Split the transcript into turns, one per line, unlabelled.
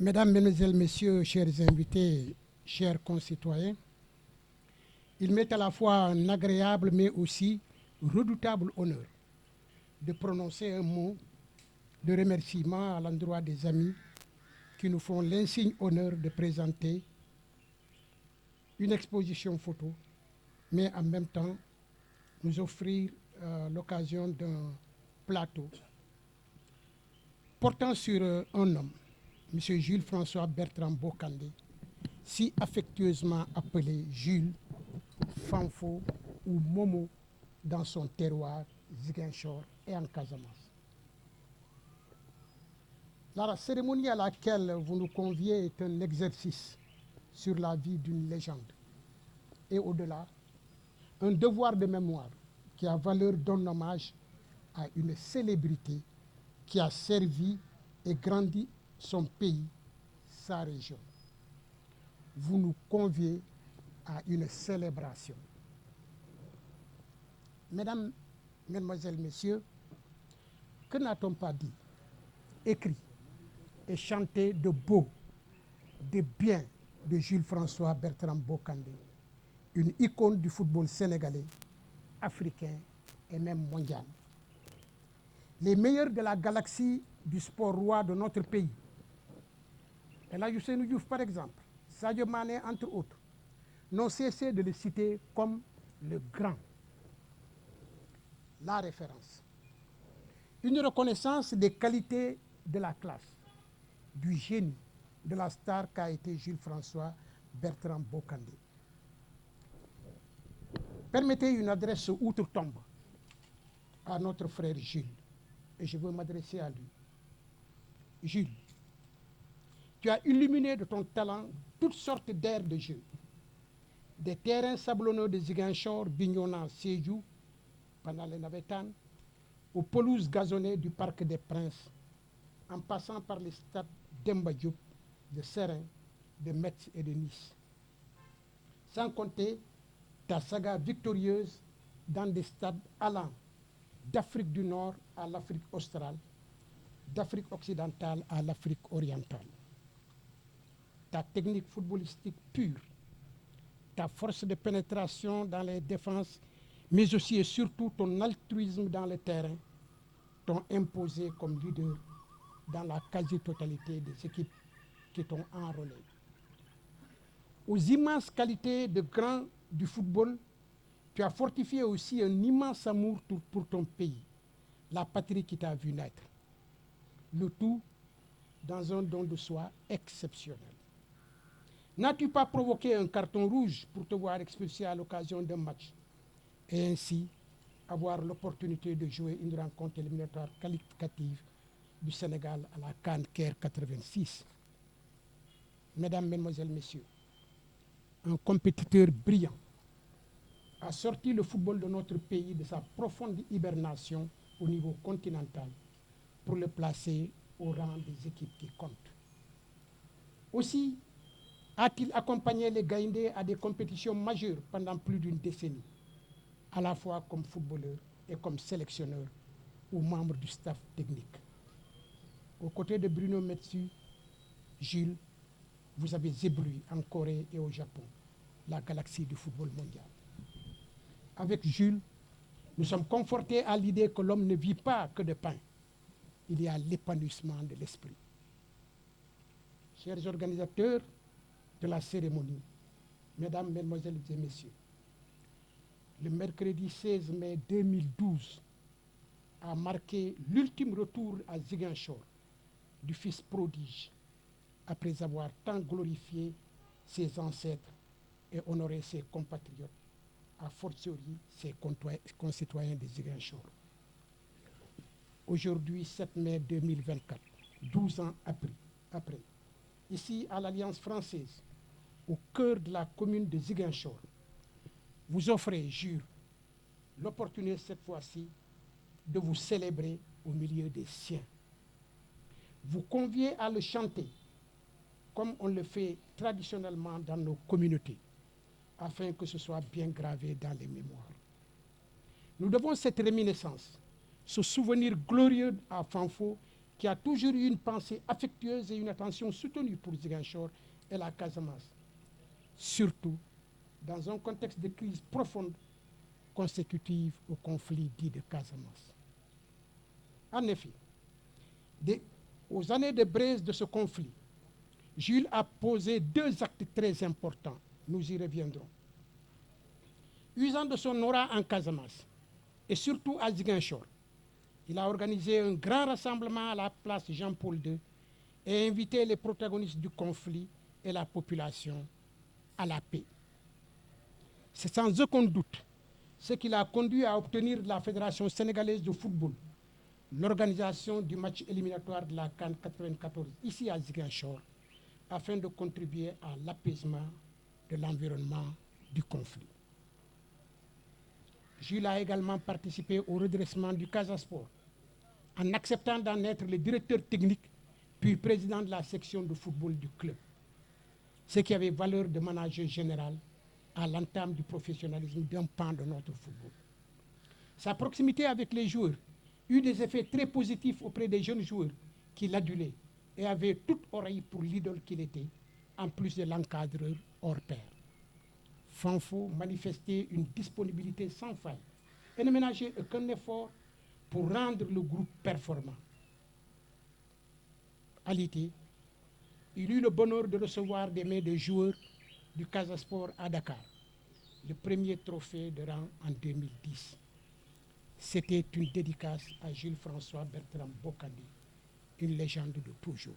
Mesdames, Mesdemoiselles, Messieurs, chers invités, chers concitoyens, il m'est à la fois un agréable mais aussi redoutable honneur de prononcer un mot de remerciement à l'endroit des amis qui nous font l'insigne honneur de présenter une exposition photo, mais en même temps nous offrir l'occasion d'un plateau portant sur un homme, M. Jules François Bertrand Bokandé, si affectueusement appelé Jules, Fanfo ou Momo dans son terroir, Ziguinchor et en Casamance. La cérémonie à laquelle vous nous conviez est un exercice sur la vie d'une légende et au-delà, un devoir de mémoire qui a valeur d'un hommage à une célébrité qui a servi et grandi son pays, sa région. Vous nous conviez à une célébration. Mesdames, Mesdemoiselles, Messieurs, que n'a-t-on pas dit, écrit et chanté de beau, de bien de Jules François Bertrand Bokandé, une icône du football sénégalais, africain et même mondial. Les meilleurs de la galaxie du sport roi de notre pays, El Hadji Ousseynou Diouf par exemple, Sadio Mané entre autres, n'ont cessé de le citer comme le grand, la référence. Une reconnaissance des qualités de la classe, du génie, de la star qu'a été Jules François Bertrand Bokandé. Permettez une adresse outre-tombe à notre frère Jules, et je veux m'adresser à lui. Jules, tu as illuminé de ton talent toutes sortes d'aires de jeu, des terrains sablonneux de Ziguinchor, Bignona, Sédhiou, pendant les navétanes, aux pelouses gazonnées du Parc des Princes, en passant par les stades d'Emba Diop, de Serein, de Metz et de Nice. Sans compter ta saga victorieuse dans des stades allant d'Afrique du Nord à l'Afrique australe, d'Afrique occidentale à l'Afrique orientale. Ta technique footballistique pure, ta force de pénétration dans les défenses, mais aussi et surtout ton altruisme dans le terrain, t'ont imposé comme leader dans la quasi-totalité des équipes qui t'ont enrôlé. Aux immenses qualités de grand du football, tu as fortifié aussi un immense amour pour ton pays, la patrie qui t'a vu naître. Le tout dans un don de soi exceptionnel. N'as-tu pas provoqué un carton rouge pour te voir expulsé à l'occasion d'un match et ainsi avoir l'opportunité de jouer une rencontre éliminatoire qualificative du Sénégal à la CAN Caire 86? Mesdames, Mesdemoiselles, Messieurs, un compétiteur brillant a sorti le football de notre pays de sa profonde hibernation au niveau continental pour le placer au rang des équipes qui comptent. Aussi a-t-il accompagné les Gaïndés à des compétitions majeures pendant plus d'une décennie, à la fois comme footballeur et comme sélectionneur ou membre du staff technique. Aux côtés de Bruno Metsu, Jules, vous avez ébloui en Corée et au Japon la galaxie du football mondial. Avec Jules, nous sommes confortés à l'idée que l'homme ne vit pas que de pain. Il y a l'épanouissement de l'esprit. Chers organisateurs de la cérémonie, Mesdames, Mesdemoiselles et Messieurs, le mercredi 16 mai 2012 a marqué l'ultime retour à Ziguinchor du fils prodige, après avoir tant glorifié ses ancêtres et honoré ses compatriotes, a fortiori ses concitoyens de Ziguinchor. Aujourd'hui, 7 mai 2024, 12 ans après, ici à l'Alliance française, au cœur de la commune de Ziguinchor, vous offrez, jure, l'opportunité cette fois-ci de vous célébrer au milieu des siens. Vous conviez à le chanter comme on le fait traditionnellement dans nos communautés, afin que ce soit bien gravé dans les mémoires. Nous devons cette réminiscence, ce souvenir glorieux à Fanfo qui a toujours eu une pensée affectueuse et une attention soutenue pour Ziguinchor et la Casamance, surtout dans un contexte de crise profonde consécutive au conflit dit de Casamance. En effet, aux années de braise de ce conflit, Jules a posé deux actes très importants. Nous y reviendrons. Usant de son aura en Casamance et surtout à Ziguinchor, il a organisé un grand rassemblement à la place Jean-Paul II et invité les protagonistes du conflit et la population à la paix. C'est sans aucun doute ce qui l'a conduit à obtenir de la Fédération sénégalaise de football l'organisation du match éliminatoire de la CAN 94 ici à Ziguinchor afin de contribuer à l'apaisement de l'environnement du conflit. Jules a également participé au redressement du Casa Sport en acceptant d'en être le directeur technique puis président de la section de football du club, ce qui avait valeur de manager général à l'entame du professionnalisme d'un pan de notre football. Sa proximité avec les joueurs eut des effets très positifs auprès des jeunes joueurs qui l'adulaient et avaient toute oreille pour l'idole qu'il était, en plus de l'encadreur hors pair. Fanfo manifestait une disponibilité sans faille et ne ménageait aucun effort pour rendre le groupe performant. À l'été, il eut le bonheur de recevoir des mains de joueurs du Casa Sport à Dakar, le premier trophée de rang en 2010. C'était une dédicace à Jules François Bertrand Bocandé, une légende de toujours.